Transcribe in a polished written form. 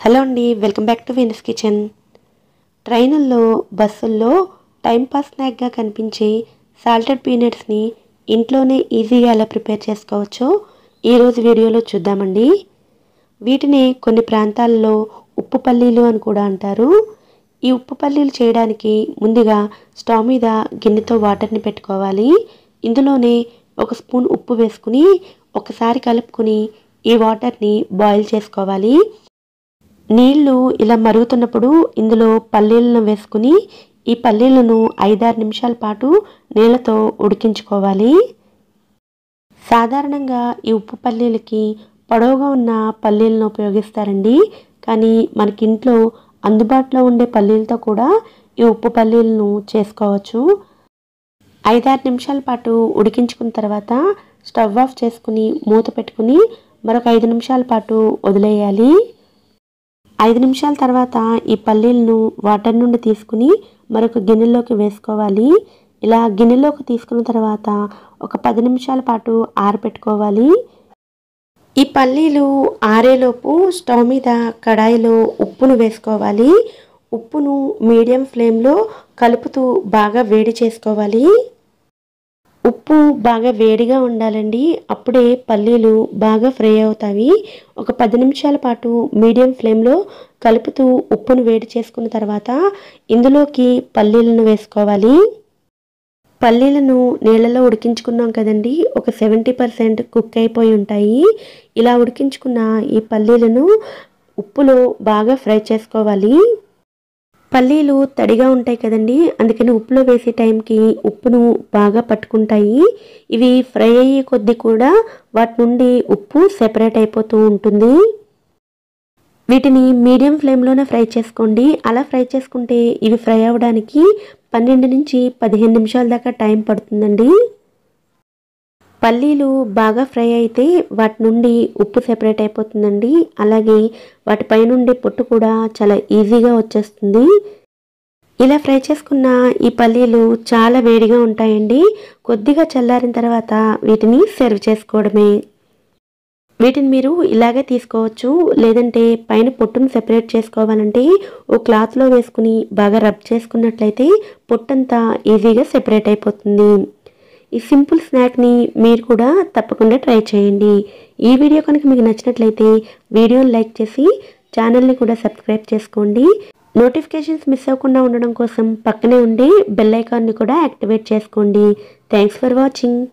Hello అండి, welcome back to Venus kitchen. ట్రైనుల్లో బస్సుల్లో టైంపాస్ స్నాక్గా కనిపించే సాల్టెడ్ పీనట్స్ని ఇంట్లోనే ఈజీగా ఎలా ప్రిపేర్ చేసుకోవచ్చో ఈరోజు వీడియోలో చూద్దామండి. వీటిని కొన్ని ప్రాంతాల్లో ఉప్పు పల్లీలు అని కూడా అంటారు. ఈ ఉప్పు పల్లీలు చేయడానికి ముందుగా స్టవ్ మీద గిన్నెతో వాటర్ని పెట్టుకోవాలి. ఇందులోనే ఒక స్పూన్ ఉప్పు వేసుకుని ఒకసారి కలుపుకొని ఈ వాటర్ని బాయిల్ చేసుకోవాలి. నీళ్లు ఇలా మరుగుతున్నప్పుడు ఇందులో పల్లీలను వేసుకుని ఈ పల్లీలను 5-6 నిమిషాల పాటు నీళ్ళతో ఉడికించుకోవాలి. సాధారణంగా ఈ ఉప్పు పల్లీలకి పొడవుగా ఉన్న పల్లీలను ఉపయోగిస్తారండి. కానీ మనకి ఇంట్లో అందుబాటులో ఉండే పల్లీలతో కూడా ఈ ఉప్పు పల్లీలను చేసుకోవచ్చు. 5-6 నిమిషాల పాటు ఉడికించుకున్న తర్వాత స్టవ్ ఆఫ్ చేసుకుని మూత పెట్టుకుని మరొక 5 నిమిషాల పాటు వదిలేయాలి. 5 నిమిషాల తర్వాత ఈ పల్లీలను వాటర్ నుండి తీసుకుని మరొక గిన్నెలోకి వేసుకోవాలి. ఇలా గిన్నెలోకి తీసుకున్న తర్వాత ఒక 10 నిమిషాల పాటు ఆరబెట్టుకోవాలి. ఈ పల్లీలు ఆరేలోపు స్టవ్ మీద కడాయిలో ఉప్పును వేసుకోవాలి. ఉప్పును మీడియం ఫ్లేమ్లో కలుపుతూ బాగా వేడి చేసుకోవాలి. ఉప్పు బాగా వేడిగా ఉండాలండి, అప్పుడే పల్లీలు బాగా ఫ్రై అవుతాయి. ఒక 10 నిమిషాల పాటు మీడియం ఫ్లేమ్లో కలుపుతూ ఉప్పును వేడి చేసుకున్న తర్వాత ఇందులోకి పల్లీలను వేసుకోవాలి. పల్లీలను నీళ్ళలో ఉడికించుకున్నాం కదండి, ఒక 70% కుక్ అయిపోయి ఉంటాయి. ఇలా ఉడికించుకున్న ఈ పల్లీలను ఉప్పులో బాగా ఫ్రై చేసుకోవాలి. పల్లీలు తడిగా ఉంటాయి కదండి, అందుకని ఉప్పులో వేసే టైంకి ఉప్పును బాగా పట్టుకుంటాయి. ఇవి ఫ్రై అయ్యే కొద్దీ కూడా వాటి నుండి ఉప్పు సెపరేట్ అయిపోతూ ఉంటుంది. వీటిని మీడియం ఫ్లేమ్లోనే ఫ్రై చేసుకోండి. అలా ఫ్రై చేసుకుంటే ఇవి ఫ్రై అవ్వడానికి 12 నుంచి 15 నిమిషాల దాకా టైం పడుతుందండి. పల్లీలు బాగా ఫ్రై అయితే వాటి నుండి ఉప్పు సెపరేట్ అయిపోతుందండి. అలాగే వాటిపై నుండి పొట్టు కూడా చాలా ఈజీగా వచ్చేస్తుంది. ఇలా ఫ్రై చేసుకున్న ఈ పల్లీలు చాలా వేడిగా ఉంటాయండి. కొద్దిగా చల్లారిన తర్వాత వీటిని సర్వ్ చేసుకోవడమే. వీటిని మీరు ఇలాగే తీసుకోవచ్చు, లేదంటే పైన పొట్టును సెపరేట్ చేసుకోవాలంటే ఓ క్లాత్లో వేసుకుని బాగా రబ్ చేసుకున్నట్లయితే పొట్టంతా ఈజీగా సెపరేట్ అయిపోతుంది. ఈ సింపుల్ స్నాక్ని మీరు కూడా తప్పకుండా ట్రై చేయండి. ఈ వీడియో కనుక మీకు నచ్చినట్లయితే వీడియోని లైక్ చేసి ఛానల్ని కూడా సబ్స్క్రైబ్ చేసుకోండి. నోటిఫికేషన్స్ మిస్ అవ్వకుండా ఉండడం కోసం పక్కనే ఉండి బెల్ ఐకాన్ని కూడా యాక్టివేట్ చేసుకోండి. Thanks for watching.